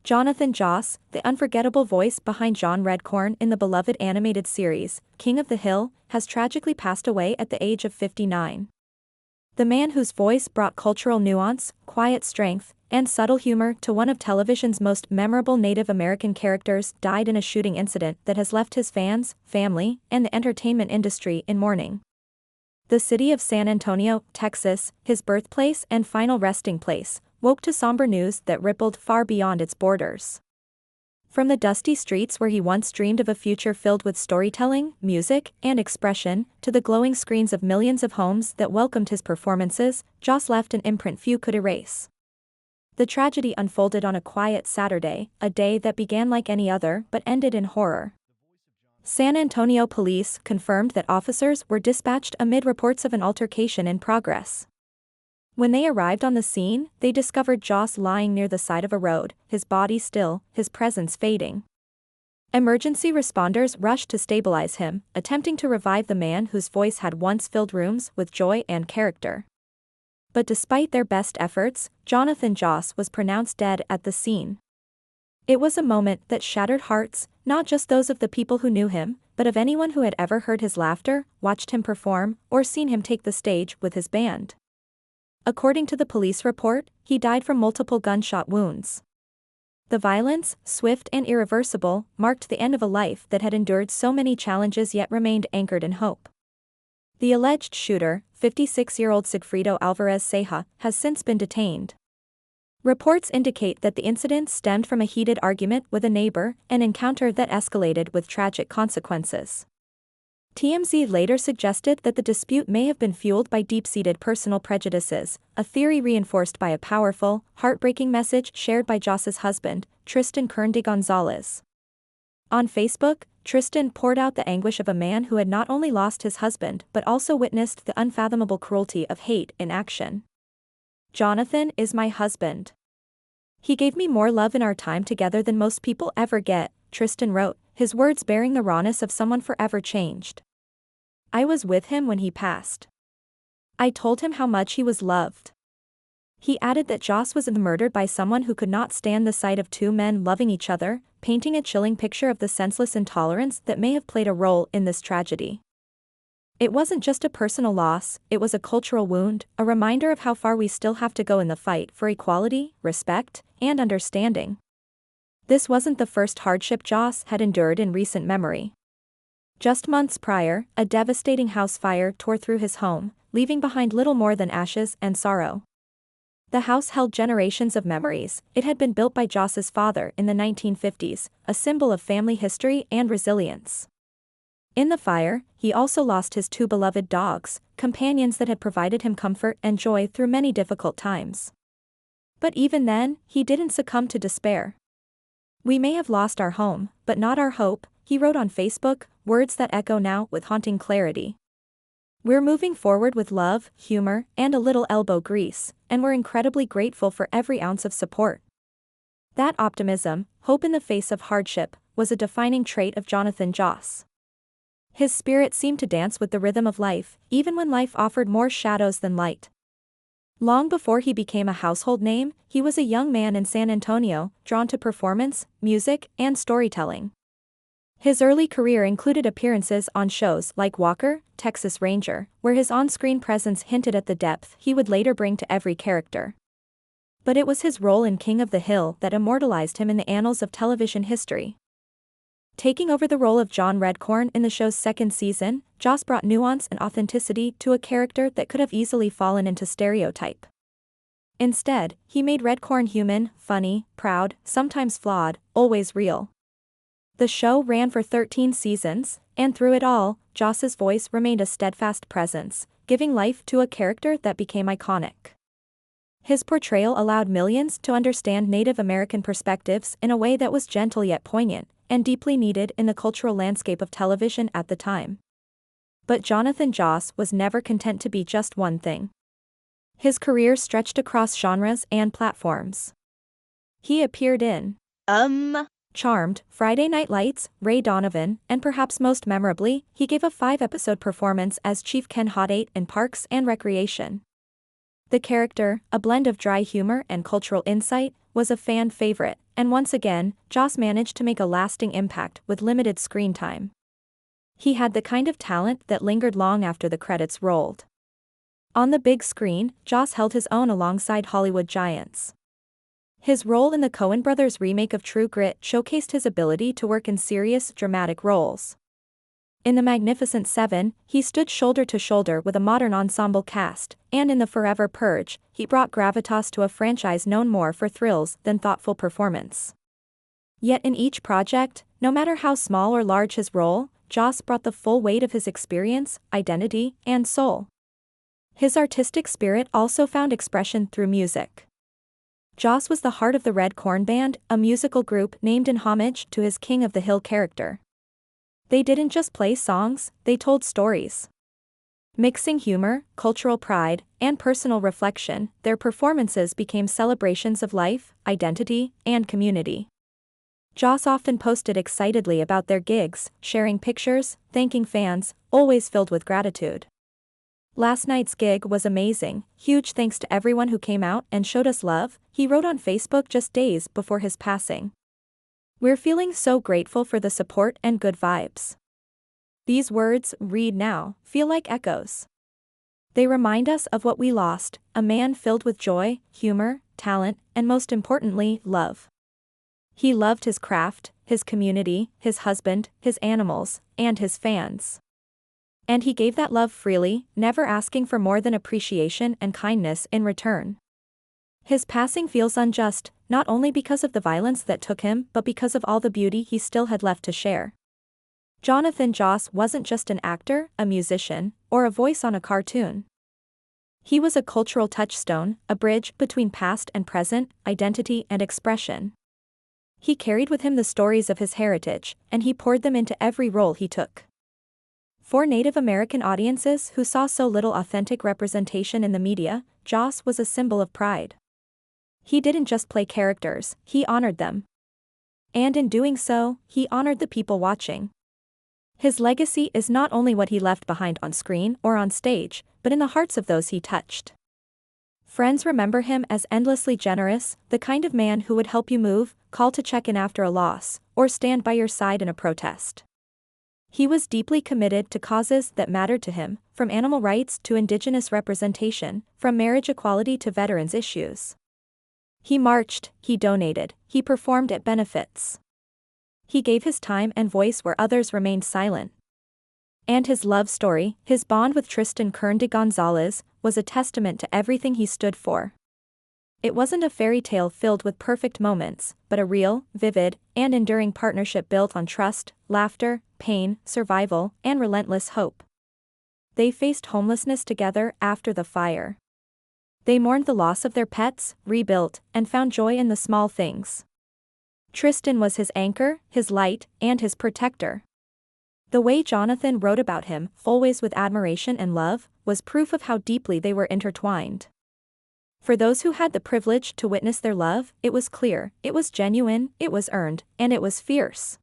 Jonathan Joss, the unforgettable voice behind John Redcorn in the beloved animated series, King of the Hill, has tragically passed away at the age of 59. The man whose voice brought cultural nuance, quiet strength, and subtle humor to one of television's most memorable Native American characters died in a shooting incident that has left his fans, family, and the entertainment industry in mourning. The city of San Antonio, Texas, his birthplace and final resting place, woke to somber news that rippled far beyond its borders. From the dusty streets where he once dreamed of a future filled with storytelling, music, and expression, to the glowing screens of millions of homes that welcomed his performances, Joss left an imprint few could erase. The tragedy unfolded on a quiet Saturday, a day that began like any other but ended in horror. San Antonio police confirmed that officers were dispatched amid reports of an altercation in progress. When they arrived on the scene, they discovered Joss lying near the side of a road, his body still, his presence fading. Emergency responders rushed to stabilize him, attempting to revive the man whose voice had once filled rooms with joy and character. But despite their best efforts, Jonathan Joss was pronounced dead at the scene. It was a moment that shattered hearts, not just those of the people who knew him, but of anyone who had ever heard his laughter, watched him perform, or seen him take the stage with his band. According to the police report, he died from multiple gunshot wounds. The violence, swift and irreversible, marked the end of a life that had endured so many challenges yet remained anchored in hope. The alleged shooter, 56-year-old Sigfrido Alvarez Ceja, has since been detained. Reports indicate that the incident stemmed from a heated argument with a neighbor, an encounter that escalated with tragic consequences. TMZ later suggested that the dispute may have been fueled by deep-seated personal prejudices, a theory reinforced by a powerful, heartbreaking message shared by Joss's husband, Tristan Kern de Gonzalez. On Facebook, Tristan poured out the anguish of a man who had not only lost his husband but also witnessed the unfathomable cruelty of hate in action. "Jonathan is my husband. He gave me more love in our time together than most people ever get," Tristan wrote, his words bearing the rawness of someone forever changed. "I was with him when he passed. I told him how much he was loved." He added that Joss was murdered by someone who could not stand the sight of two men loving each other, painting a chilling picture of the senseless intolerance that may have played a role in this tragedy. It wasn't just a personal loss, it was a cultural wound, a reminder of how far we still have to go in the fight for equality, respect, and understanding. This wasn't the first hardship Joss had endured in recent memory. Just months prior, a devastating house fire tore through his home, leaving behind little more than ashes and sorrow. The house held generations of memories. It had been built by Joss's father in the 1950s, a symbol of family history and resilience. In the fire, he also lost his two beloved dogs, companions that had provided him comfort and joy through many difficult times. But even then, he didn't succumb to despair. "We may have lost our home, but not our hope," he wrote on Facebook, words that echo now with haunting clarity. "We're moving forward with love, humor, and a little elbow grease, and we're incredibly grateful for every ounce of support." That optimism, hope in the face of hardship, was a defining trait of Jonathan Joss. His spirit seemed to dance with the rhythm of life, even when life offered more shadows than light. Long before he became a household name, he was a young man in San Antonio, drawn to performance, music, and storytelling. His early career included appearances on shows like Walker, Texas Ranger, where his on-screen presence hinted at the depth he would later bring to every character. But it was his role in King of the Hill that immortalized him in the annals of television history. Taking over the role of John Redcorn in the show's second season, Joss brought nuance and authenticity to a character that could have easily fallen into stereotype. Instead, he made Redcorn human, funny, proud, sometimes flawed, always real. The show ran for 13 seasons, and through it all, Joss's voice remained a steadfast presence, giving life to a character that became iconic. His portrayal allowed millions to understand Native American perspectives in a way that was gentle yet poignant, and deeply needed in the cultural landscape of television at the time. But Jonathan Joss was never content to be just one thing. His career stretched across genres and platforms. He appeared in Charmed, Friday Night Lights, Ray Donovan, and perhaps most memorably, he gave a 5-episode performance as Chief Ken Hodate in Parks and Recreation. The character, a blend of dry humor and cultural insight, was a fan favorite, and once again, Joss managed to make a lasting impact with limited screen time. He had the kind of talent that lingered long after the credits rolled. On the big screen, Joss held his own alongside Hollywood giants. His role in the Coen brothers' remake of True Grit showcased his ability to work in serious, dramatic roles. In The Magnificent Seven, he stood shoulder to shoulder with a modern ensemble cast, and in The Forever Purge, he brought gravitas to a franchise known more for thrills than thoughtful performance. Yet in each project, no matter how small or large his role, Joss brought the full weight of his experience, identity, and soul. His artistic spirit also found expression through music. Joss was the heart of the Red Corn Band, a musical group named in homage to his King of the Hill character. They didn't just play songs, they told stories. Mixing humor, cultural pride, and personal reflection, their performances became celebrations of life, identity, and community. Joss often posted excitedly about their gigs, sharing pictures, thanking fans, always filled with gratitude. "Last night's gig was amazing, huge thanks to everyone who came out and showed us love," he wrote on Facebook just days before his passing. "We're feeling so grateful for the support and good vibes." These words, read now, feel like echoes. They remind us of what we lost, a man filled with joy, humor, talent, and most importantly, love. He loved his craft, his community, his husband, his animals, and his fans. And he gave that love freely, never asking for more than appreciation and kindness in return. His passing feels unjust, not only because of the violence that took him but because of all the beauty he still had left to share. Jonathan Joss wasn't just an actor, a musician, or a voice on a cartoon. He was a cultural touchstone, a bridge between past and present, identity and expression. He carried with him the stories of his heritage, and he poured them into every role he took. For Native American audiences who saw so little authentic representation in the media, Joss was a symbol of pride. He didn't just play characters, he honored them. And in doing so, he honored the people watching. His legacy is not only what he left behind on screen or on stage, but in the hearts of those he touched. Friends remember him as endlessly generous, the kind of man who would help you move, call to check in after a loss, or stand by your side in a protest. He was deeply committed to causes that mattered to him, from animal rights to indigenous representation, from marriage equality to veterans issues. He marched, he donated, he performed at benefits. He gave his time and voice where others remained silent. And his love story, his bond with Tristan Kern de Gonzalez, was a testament to everything he stood for. It wasn't a fairy tale filled with perfect moments, but a real, vivid, and enduring partnership built on trust, laughter, pain, survival, and relentless hope. They faced homelessness together after the fire. They mourned the loss of their pets, rebuilt, and found joy in the small things. Tristan was his anchor, his light, and his protector. The way Jonathan wrote about him, always with admiration and love, was proof of how deeply they were intertwined. For those who had the privilege to witness their love, it was clear, it was genuine, it was earned, and it was fierce.